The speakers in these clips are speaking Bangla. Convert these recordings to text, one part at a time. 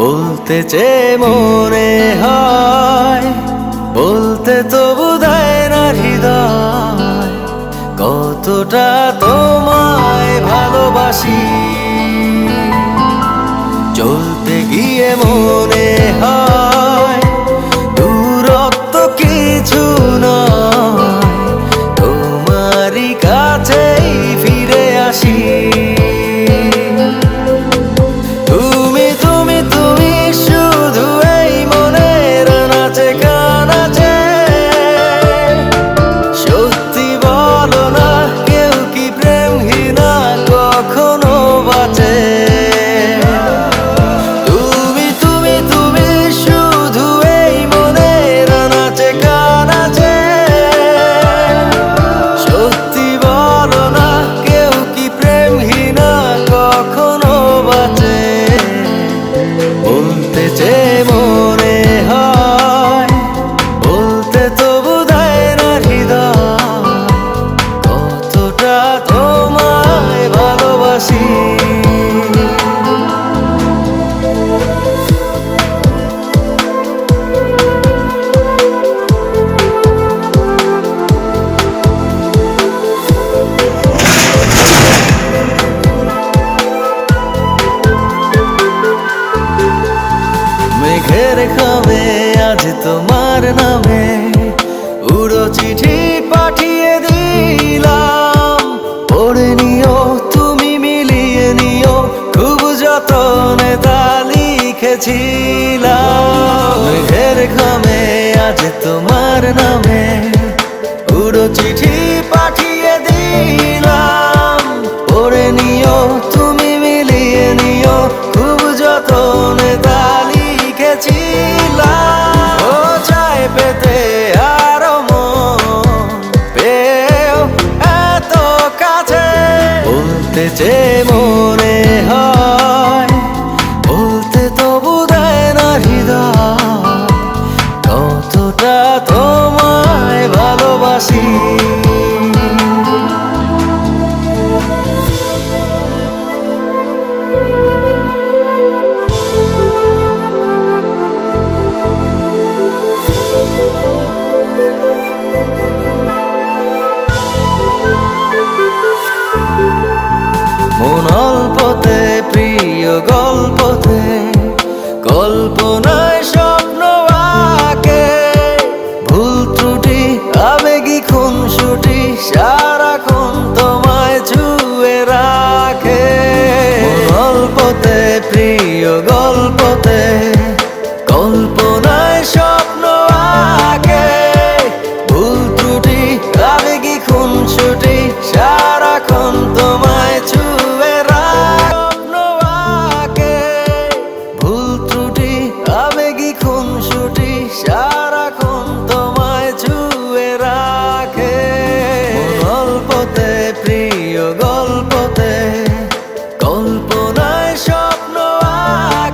বলতে চেয়ে মনে হয়, বলতে তবু দেয় না হৃদয়, কতটা তোমায় ভালোবাসি। চলতে গিয়ে মনে হয় দূরত্ব কিছু নয়, তোমারই কাছেই ফিরে আসি। বলতে চেয়ে মনে হয়, বলতে তবু দেয় না হৃদয়, কতটা তোমায় ভালোবাসি। মেঘের খামে আজ তোমার নামে উড়ো চিঠি পাঠিয়ে দিলাম, পড়ে নিও তুমি মিলিয়ে নিও, খুব যতনে তা লিখেছিলাম। মেঘের খামে আজ তোমার নামে উড়ো চিঠি পাঠিয়ে দিলাম, পড়ে নিও তুমি মিলিয়ে নিও, খুব যতনে তা ও চাই পেতে আরো মন পেও এত কাছে। বলতে চেয়ে মনে হয়, বলতে তবু দেয় না হৃদয়, কতটা তোমায় ভালোবাসি। মন অল্পতে প্রিয় গল্পতে, কল্পনায় স্বপ্ন আঁকে, ভুল ত্রুটি আবেগী খুনসুটি সারাক্ষণ তোমায় ছুঁয়ে রাখে। মন অল্পতে প্রিয় গল্পতে, কল্পনায় স্বপ্ন আঁকে, ভুল ত্রুটি আবেগী খুনসুটি সারাক্ষণ তোমায় ছুঁয়ে রাখে। স্বপ্ন আঁকে, ভুল ত্রুটি আবেগী খুনসুটি সারাক্ষণ তোমায় ছুঁয়ে রাখে। গল্পতে প্রিয় গল্পতে, কল্পনায় স্বপ্ন আঁকে।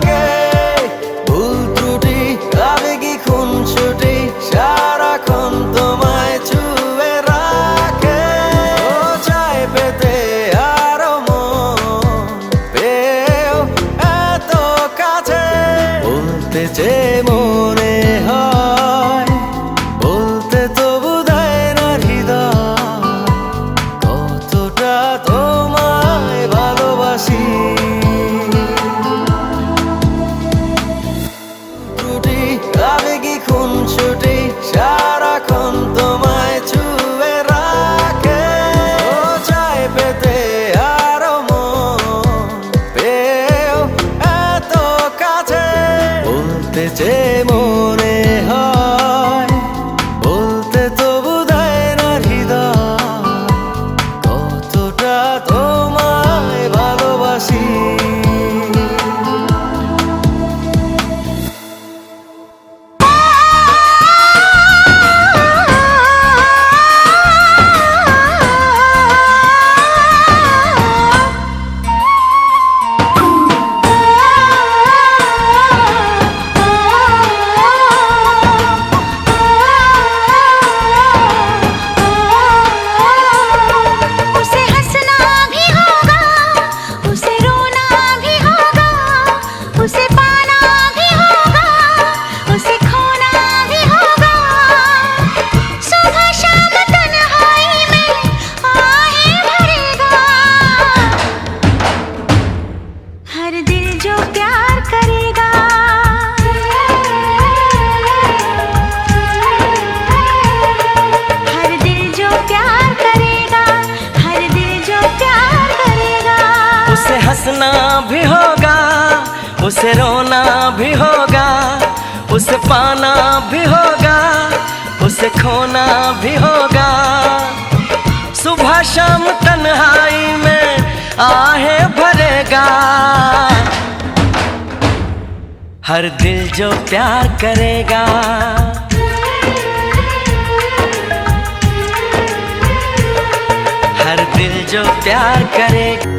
जो प्यार करेगा, हर दिल जो प्यार करेगा, हर दिल जो प्यार करेगा, उसे हंसना भी होगा, उसे रोना भी होगा, उसे पाना भी होगा, उसे खोना भी होगा। सुबह शाम तन्हाई में आहें भरेगा, हर दिल जो प्यार करेगा, हर दिल जो प्यार करेगा।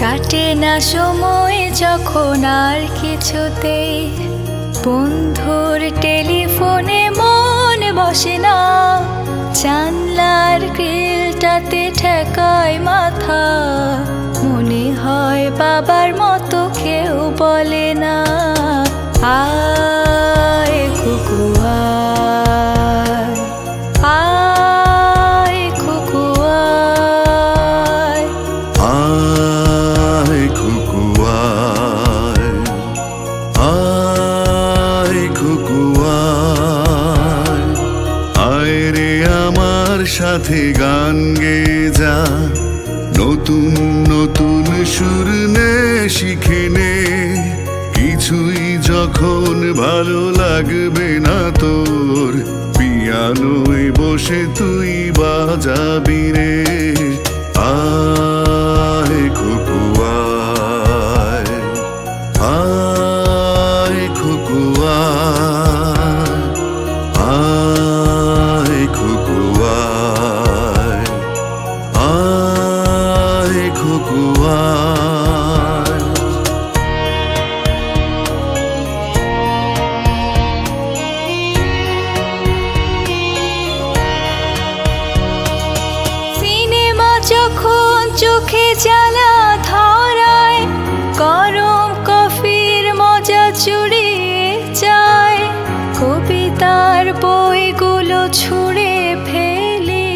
কাটে না সময় যখন আর কিছুতেই, বন্ধুর টেলিফোনে মন বসে না, জানলার গ্রিলটাতে ঠেকায় মাথা, মনে হয় বাবার মতো কেউ বলে না, আয় কুকু আয়, আয় কুকু আয়, আয় খুকু আয়, আয় খুকু আয়, আয় রে আমার সাথে গান গেয়ে যা, নতুন নতুন সুর নে শিখে নে, কিছুই যখন ভালো লাগবে না তোর, পিয়ানোয় বসে তুই বাজাবি রে, আয় খুকু আয়, আয় খুকু আয়, আয় খুকু আয়, আয় খুকু আয়। সিনেমা যখন চোখে জ্বালা ধরায়, গরম কফির মজা চুড়িয়ে যায়, কবিতার বইগুলো ছুঁড়ে ফেলে,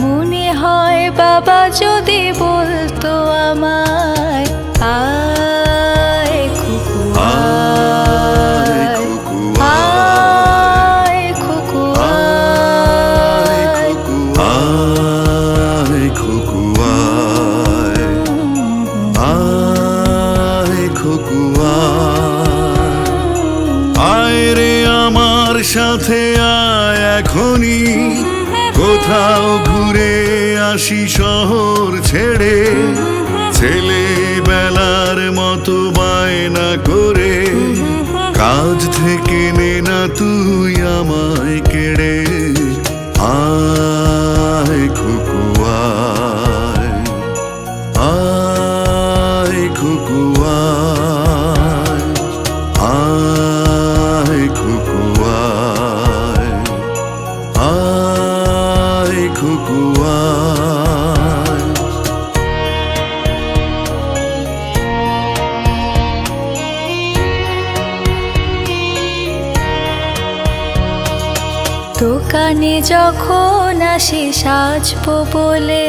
মনে হয় বাবা যদি বলতো আমায়, আয় খুকু আয়, আয় খুকু আয়, আয় খুকু আয়, আয় খুকু আয়, আয় রে আমার সাথে আয় এখনই, কোথাও ঘুরে আসি শহর ছেড়ে, ছেলেবেলার মতো বায়না করে, কাজ থেকে নে না তুই আমায় কেড়ে, আয় খুকু আয়, আয় খুকু আয়, আয় খুকু আয়, আয় খুকু আয়। দোকানে যখন আসি সাজবো বলে,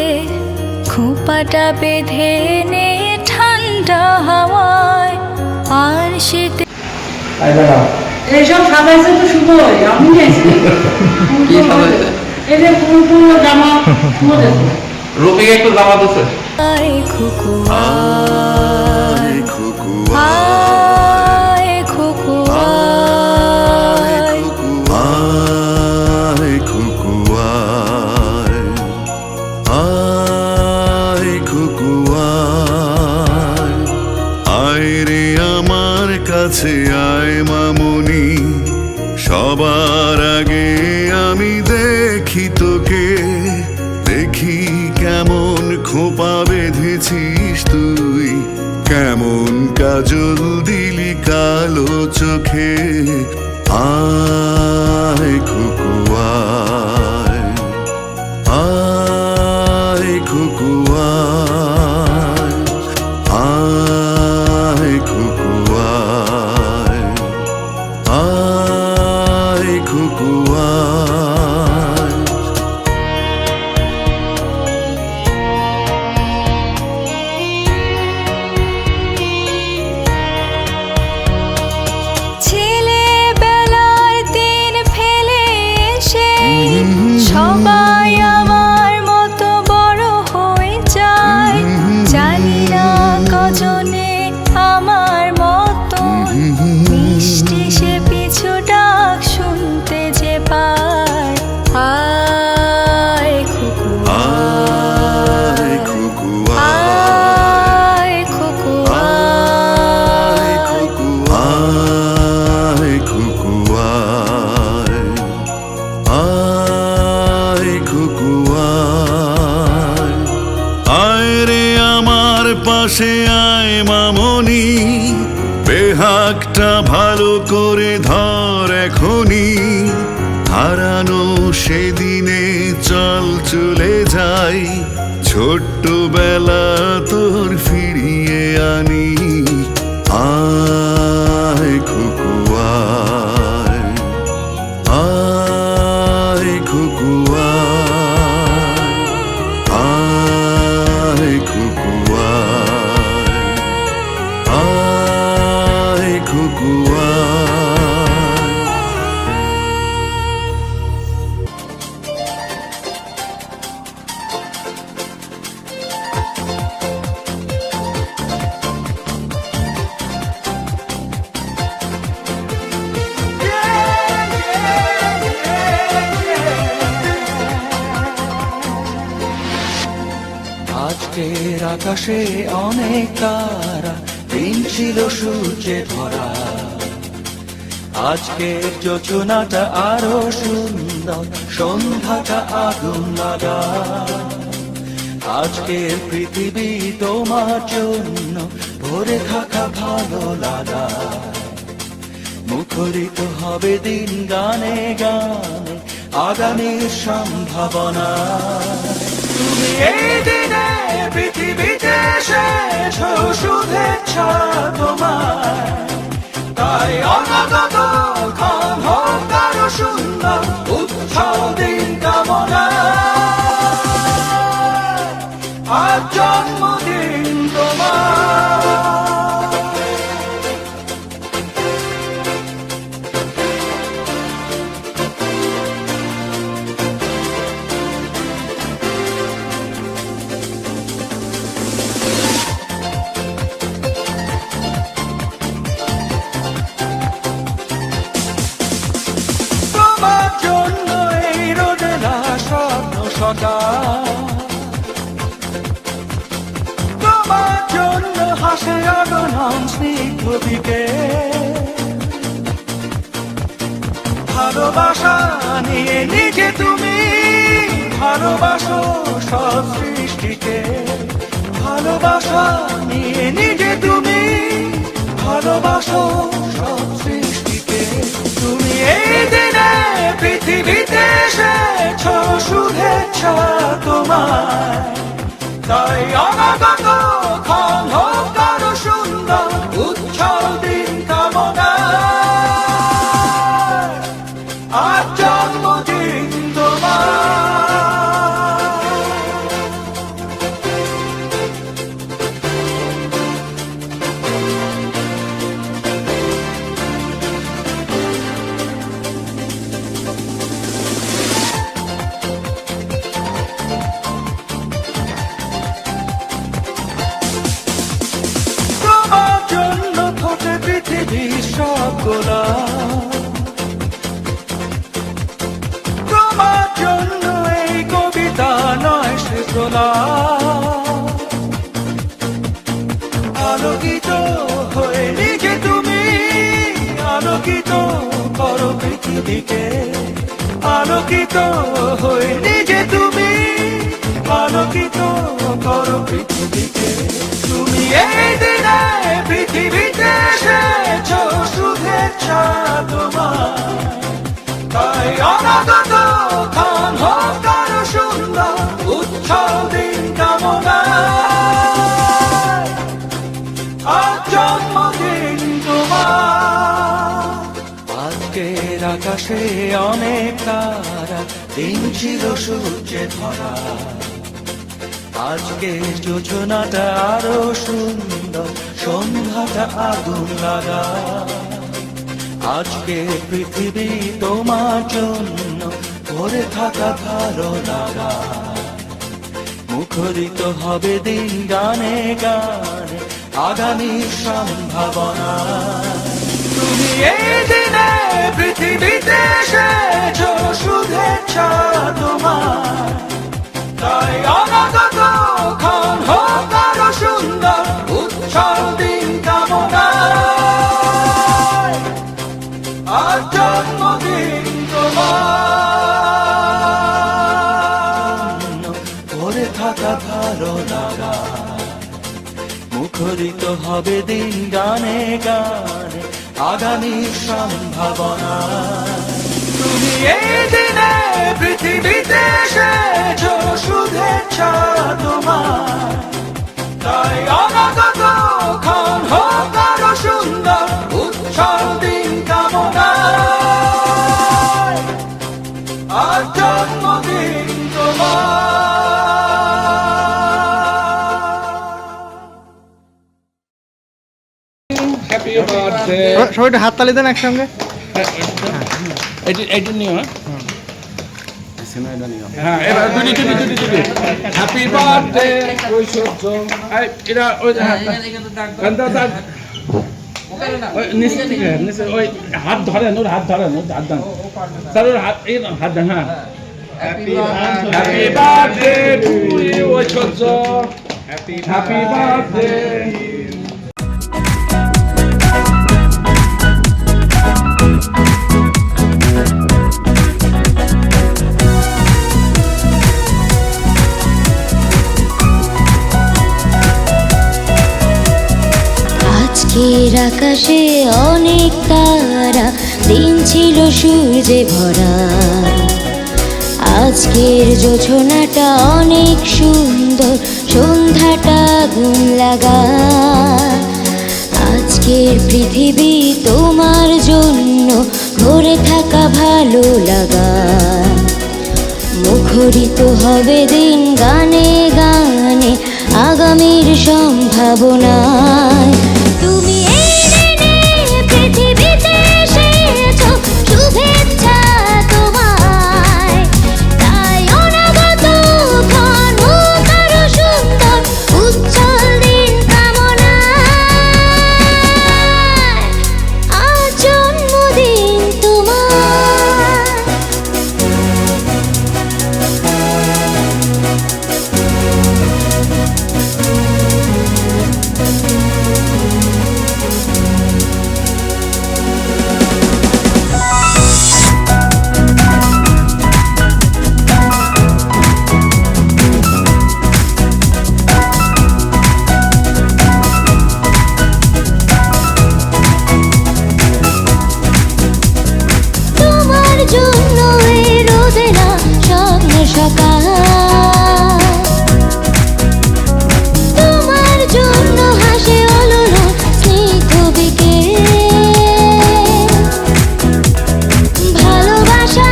খোঁপাটা বেঁধে নে ঠান্ডা হাওয়ায়, আর শীতে এইসব সাজাইছে তো শুভই, আমি নিয়েছি এই যে পুরো জামা রফিকে একটু জামা দিচ্ছে। আয় খুকু আয় খুকু আয়, খুকু আয়, আয় খুকু আয়, আয় খুকু আয়, আয় রে আমার কাছে আয় মামুনি, সবার আগে আমি দেখি তোকে, দেখি কেমন খোপা বেঁধেছিস তুই, কেমন কাজল দিলি কালো চোখে, আয় খুকু আয়, আয় খুকু আয়, আয় খুকু আয়, হাতটা ভালো করে ধর এখনই, হারানো সেদিনে চল চলে যাই, ছোট্টবেলা তোর ফিরিয়ে আনি। আয় খুকু আয়, আয় খুকু আয়, আয় খুকু আয়, আয় খুকু আয়। আজকের আকাশে অনেক তারা, দিন ছিল সূর্যে ভরা। আজকের যোজনাটা আরো সুন্দর, সন্ধ্যাটা আগুন লাগা। আজকের পৃথিবী তোমার জন্য ভরে থাকা ভালো লাগা। মুখরিত হবে দিন গানে গানে, আগামীর সম্ভাবনা। তুমি এই দিনে পৃথিবীতে এসেছো, শুভেচ্ছা তোমার। তাই অনাগত ক্ষণ হোক আরো সুন্দর, উৎসব দিন কামনা। আজ জন্মদিন তোমার। তোমার জন্য এই রোদেলা স্বপ্ন সকাল, তোমার জন্য হাসে আগমন স্নিগ্ধ বিকেল। ভালোবাসা নিয়ে নিজে তুমি ভালোবাসো সব সৃষ্টিকে। ভালোবাসা নিয়ে নিজে তুমি ভালোবাসো সব সৃষ্টিকে। তুমি এই দিনে পৃথিবীতে এসেছো, শুভেচ্ছা তোমার। তাই অনাগত ক্ষণ হোক আরো সুন্দর, উৎসব দিন কামনা। আজ জন্মদিন তোমার। তোমার জন্য ফোটে পৃথিবীর সব গোলাপ। তোমার জন্য এই কবিতা নয় সে গোলাপ। আলোকিত হয়ে নিজে তুমি আলোকিত করো পৃথিবীকে। আলোকিত হয়ে নিজে তুমি আলোকিত করো পৃথিবীকে। তুমি এই দিনে পৃথিবীতে এসেছো, শুভেচ্ছা তোমার। তাই অনাগত ক্ষণ হোক আরো সুন্দর, উৎসব দিন কামনা। আজ জন্মদিন তোমার। আজকের আকাশে অনেক তারা, দিন ছিল সূর্যে ভরা। আজকের যোজনাটা আরো সুন্দর, সন্ধ্যাটা আগুন লাগা। আজকে পৃথিবী তোমার জন্য ভরে থাকা ভালো লাগা। মুখরিত হবে দিন গানে গানে, আগামীর সম্ভাবনা। তুমি এই দিনে পৃথিবীতে এসেছো, শুভেচ্ছা তোমার। তাই অনাগত ক্ষণ হোক আরো সুন্দর, উৎসব দিন কামনা। আজ জন্মদিন তোমার। ভরে থাকা ভালো লাগা, মুখরিত হবে দিন গানে গানে আগামীর সম্ভাবনা। তুমি এই দিনে পৃথিবীতে এসেছো, শুভেচ্ছা তোমার। তাই অনাগত ক্ষণ হোক আরো সুন্দর, উৎসব দিন কামনায়। আজ জন্মদিন তোমার। Happy birthday. সবাই একটু হাততালি দেন একসঙ্গে। এটা নিও, হ্যাঁ এবার দুটি হ্যাপি বার্থডে ঐশ্বর্য। এরা ওই নিচে থেকে নিচে ওই হাত ধরেন, ওর হাত ধরেন, ওর হাত দেন স্যার, ওর হাত এই হাত দেন। হ্যাঁ happy birthday to you Aishwarya, happy birthday. আজকের আকাশে অনেক তারা, দিন ছিল সূর্যে ভরা। আজকের জোছনাটা অনেক সুন্দর, সন্ধ্যাটা গুণ লাগা। আজকের পৃথিবী তোমার জন্য ভরে থাকা ভালো লাগা। মুখরিত হবে দিন গানে গানে আগামীর সম্ভাবনায়। তুমি এই দিনে পৃথিবীতে এসেছো, শুভেচ্ছা তোমায়। তাই অনাগত ক্ষণ হোক আরো সুন্দর, উজ্জ্বল দিন কামনায়। আজ জন্মদিন তোমার। তোমার জন্য এই রোদে না স্বপ্ন সকাল। তোমার জন্য হাসে অলনা স্নিগ্ধ বিকেল। ভালোবাসা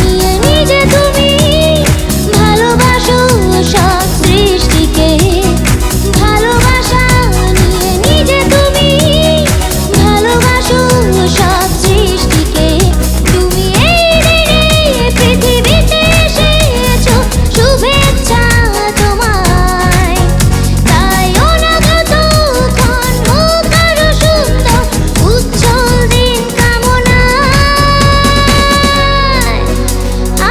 নিয়ে নিজে তুমি ভালোবাসো সব সৃষ্টিকে। ভালোবাসা নিয়ে নিজে তুমি ভালোবাসো সব সৃষ্টিকে। তুমি এই দিনে পৃথিবীতে এসেছো, শুভেচ্ছা তোমায়। তাই অনাগত ক্ষণ হোক আরো সুন্দর, উজ্জ্বল দিন কামনায়।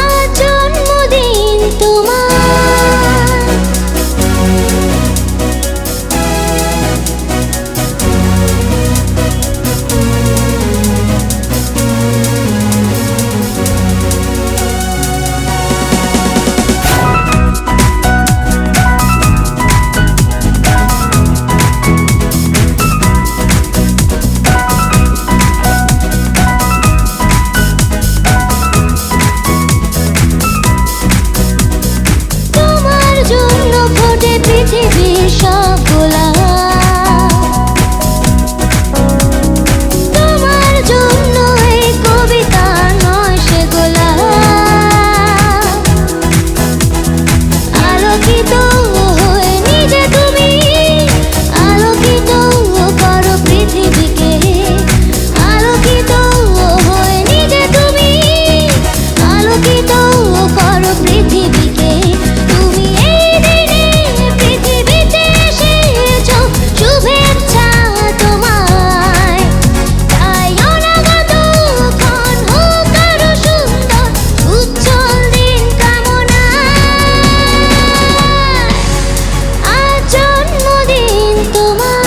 আজ জন্মদিন তোমার। তোমার জন্য ফোটে পৃথিবীর সব গোলাপ। তোমার জন্য এই কবিতা নয় সে গোলাপ। আলোকিত হয়ে নিজে তুমি আলোকিত করো পৃথিবীকে। আলোকিত হয়ে নিজে তুমি আলোকিত করো পৃথিবীকে। তুমি এই দিনে পৃথিবীতে এসেছো, শুভেচ্ছা তোমায়। তাই অনাগত ক্ষণ হোক আরো সুন্দর, উজ্জ্বল দিন কামনায়। আজ জন্মদিন তোমার।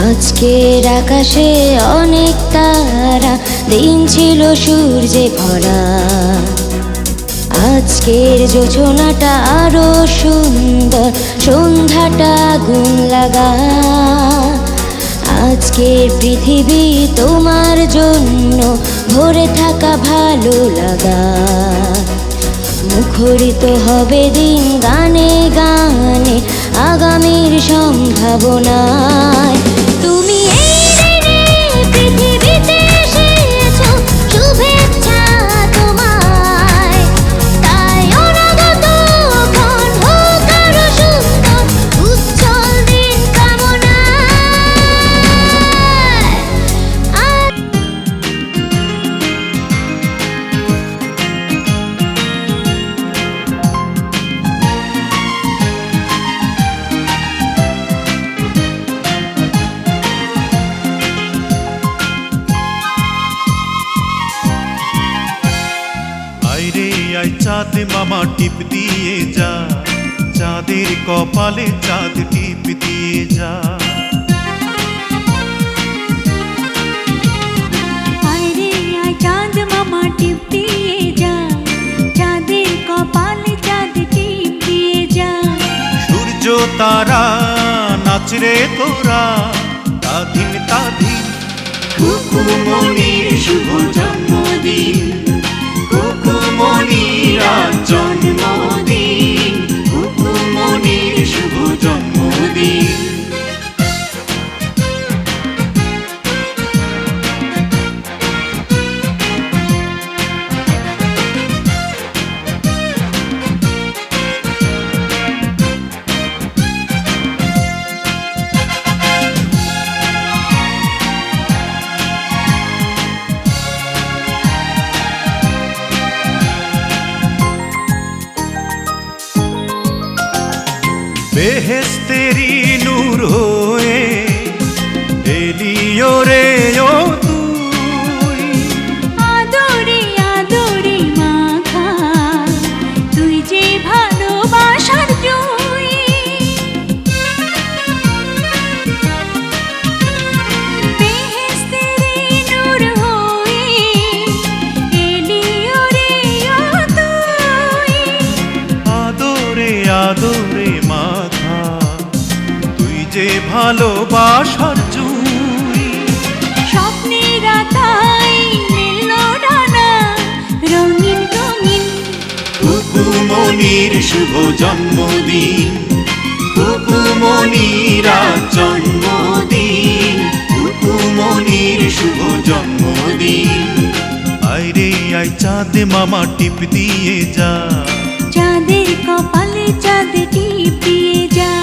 আজকের আকাশে অনেক তারা, দিন ছিল সূর্যে ভরা। আজকের যোজনাটা আরো সুন্দর, সন্ধ্যাটা আগুন লাগা। আজকের পৃথিবী তোমার জন্য ভরে থাকা ভালো লাগা। মুখরিত হবে দিন গানে গানে, আগামীর সম্ভাবনায়। তুমি এই দিনে পৃথিবীতে এসেছো, শুভেচ্ছা তোমায়। তাই অনাগত ক্ষণ হোক আরো সুন্দর, উজ্জ্বল দিন কামনায়। আইরে আই চাঁদ মামা টিপ দিয়ে যা, চাঁদের কপালে চাঁদ টিপ দিয়ে যা। আরে আয় চাঁদ মামা টিপ দিয়ে যা, চাঁদের কপালে চাঁদ টিপ দিয়ে যা। সূর্য তারা নাচরে তোরা, তাধিন তাধিন। কুকুমনির শুভ জন্মদিন, কুকুমনির আজ জন্মদিন, কুকুমনির শুভ জন্মদিন। বেহেশতেরি নূর হয়ে এলিও রে ও তুই। আদরে আদরে মাখা, তুই যে ভালোবাসার জয়। বেহেশতের নূর হয়ে এলি ওরে ও তুই। আদরে আদরে মাখা, তুই যে ভালোবাসার জুই। স্বপ্নের আকাই মেলল ডানা, রঙিন রঙিন। কুকুমনির শুভ জন্মদিন, কুকুমনির আজ জন্মদিন, কুকুমনির শুভ জন্মদিন। আইরে আই চাঁদ মামা টিপ দিয়ে যা, চাঁদের কপালে চাঁদ টিপ দিয়ে যা।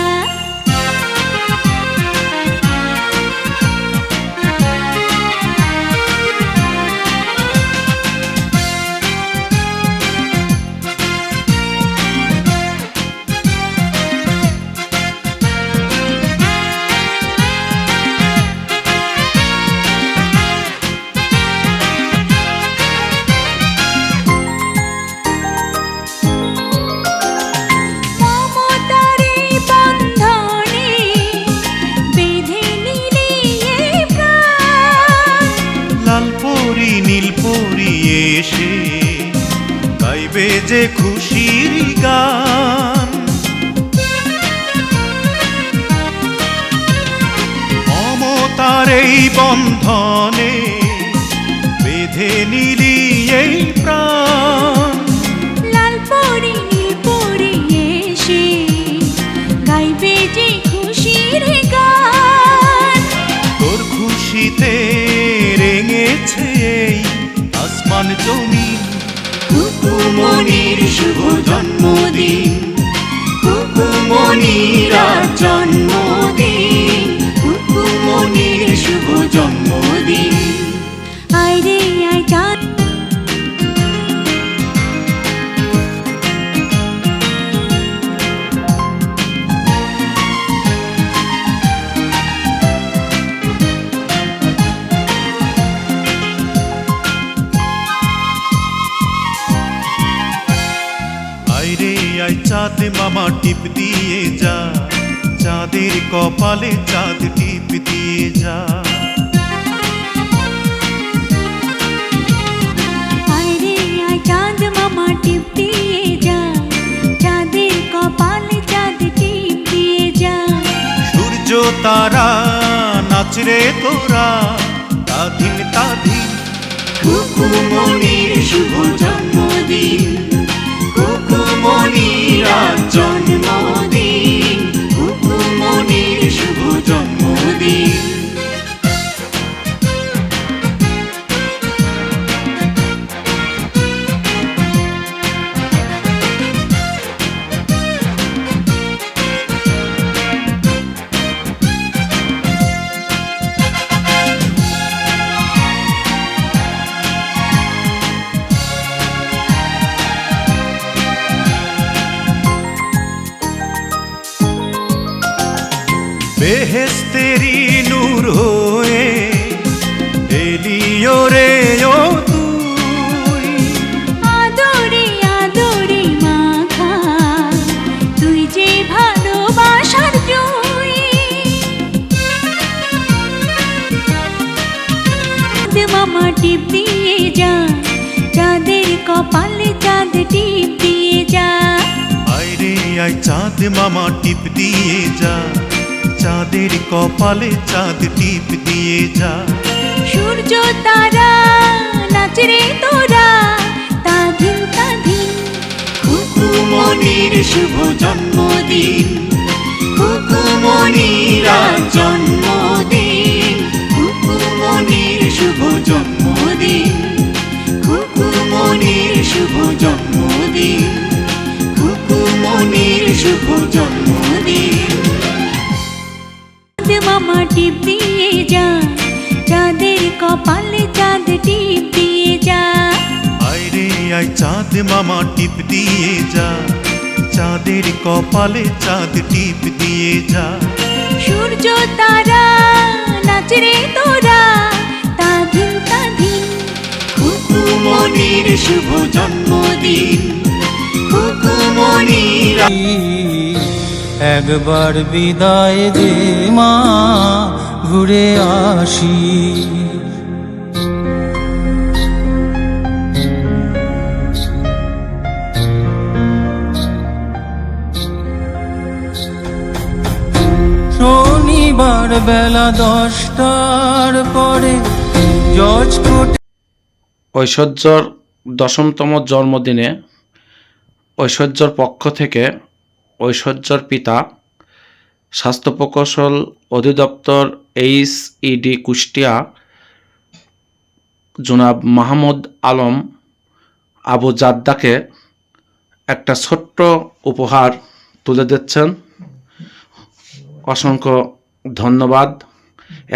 মমতার এই বন্ধনে বেঁধে নিলি এই প্রাণ। লাল পরি নীল পরি এসে গাইবে যে খুশির গান। মমতার এই বন্ধনে বেঁধে নিলি এই প্রাণ। লাল পরি নীল পরি এসে গাইবে যে খুশির গান। তোর খুশিতে রেঙেছে এই আসমান জমিন। কুকুমনির শুভ জন্মদিন, কুকুমনির আজ জন্মদিন, কুকুমনির শুভ জন্মদিন। আয় রে আয় চাঁদ। আইরে আই চাঁদ মামা টিপ দিয়ে যা, চাঁদের কপালে চাঁদ টিপ দিয়ে যা। আয় রে আয় চাঁদ মামা টিপ দিয়ে যায়, চাঁদের কপালে চাঁদ টিপ দিয়ে যায়। সূর্য তারা নাচরে তোরা তাধিন তাধিন, খুকুমনির শুভ জন্মদিন, খুকুমনির আজ জন্মদিন, খুকুমনির শুভ জন্মদিন। বেহেশতেরি নূর হয়ে এলিও রে ও তুই, আদরে আদরে মাখা তুই যে ভালোবাসার জয়। চাঁদ মামা টিপ দিয়ে যায়, চাঁদের কপালে চাঁদ টিপ দিয়ে যায়। আয় রে আয় চাঁদ মামা টিপ দিয়ে যা, চাঁদের কপালে চাঁদ টিপ দিয়ে যা। সূর্য তারা নাচরে তোরা তাধিন তাধিন, খুকুমনির শুভ জন্মদিন, খুকুমনির আজ জন্মদিন, খুকুমনির শুভ জন্মদিন, খুকুমনির শুভ জন্মদিন, খুকুমনির শুভ জন্মদিন। চাঁদ মামা টিপ দিয়ে যায়, চাঁদের কপালে চাঁদ টিপ দিয়ে যায়। আয় রে আয় চাঁদ মামা টিপ দিয়ে যা, চাঁদের কপালে চাঁদ টিপ দিয়ে যা। সূর্য তারা নাচরে তোরা তাধিন তাধিন, খুকুমনির শুভ জন্মদিন, খুকুমনির একবার বিদায় দে মা, ঘুরে আসি। শনিবার বেলা 10টার পরে জজ কোর্টে ঐশ্বর্যর 10তম জন্মদিনে ঐশ্বর্যর পক্ষ থেকে ঐশ্বর্যর পিতা স্বাস্থ্য প্রকৌশল অধিদপ্তর HED কুষ্টিয়া জনাব মাহমুদ আলম আবু জাদ্দাকে একটা ছোট্ট উপহার তুলে দিচ্ছেন। অসংখ্য ধন্যবাদ।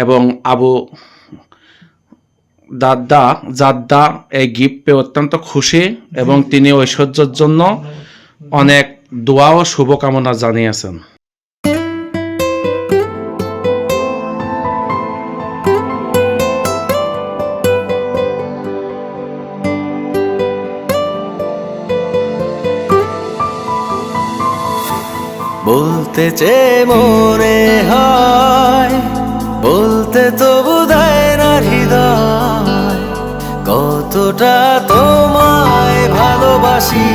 এবং আবু জাদ্দা এই গিফট পেয়ে অত্যন্ত খুশি এবং তিনি ঐশ্বর্যের জন্য অনেক দোয়া ও শুভকামনা জানিয়েছেন। বলতে চেয়ে মনে হয়, বলতে তো বোধহয় না হৃদয়, কতটা তোমায় ভালোবাসি।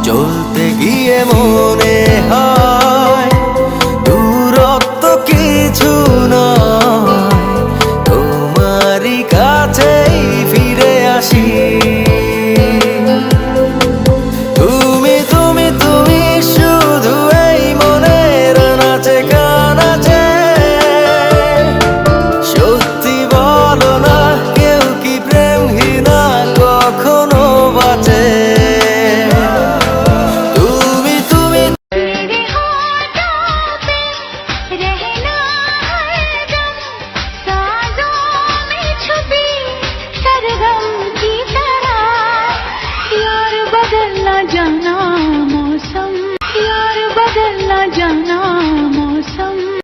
চলতে গিয়ে মন